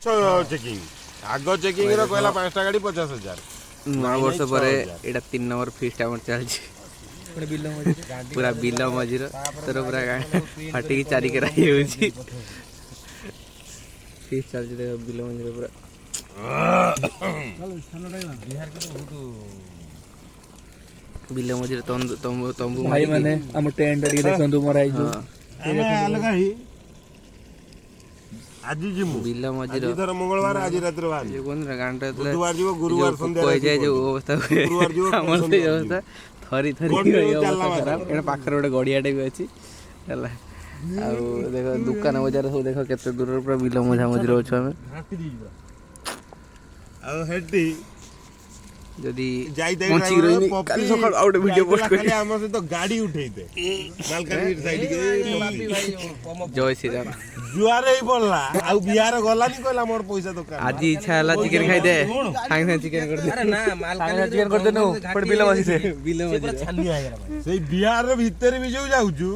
checking आग checking रो कहला 5टा गाड़ी 50,000 नौ वर्ष पर एटा 3 नंबर फीस्ट आम चलछि पूरा बिल मझिर तोर पूरा फाटी की चारि केरा होछि फीस्ट चल देख बिल मझिर पूरा बिल मझिर तंबू भाई माने हम टेंट रे देखंतु मराई जो अलग ही आज जिमु बिल मझिर आज धर मंगलवार आज रात्र बाहर ये कोन गांटा बुधवार जीव गुरुवार संध्या कोइ जाय जो अवस्था गुरुवार जीव हमर से अवस्था थरी अवस्था खराब एटा पाखर गोटे गड़ियाटे भी अछि हला आ देखो दुकान बजार सब देखो केते दूर पूरा बिल मझा मझिर अछु हमें आ हेडी जदी जाई दे पहुंची रही काली सकाळ आउट वीडियो पोस्ट खाली हमर से तो गाड़ी उठेई दे मालकानगिरी साइड के जय श्री राम जुआरे ही बोलला आ बिहार गलानी कहला मोर पैसा दुकान आज इच्छा हला चिकन खाइ दे सांगे चिकन कर दे अरे ना मालकानगिरी चिकन कर देनु पड़ बिल बसी से बिल मझिर ସେଇ ବିହାର ଭିତରେ ବି ଯୋଉ ଯାଉଛୁ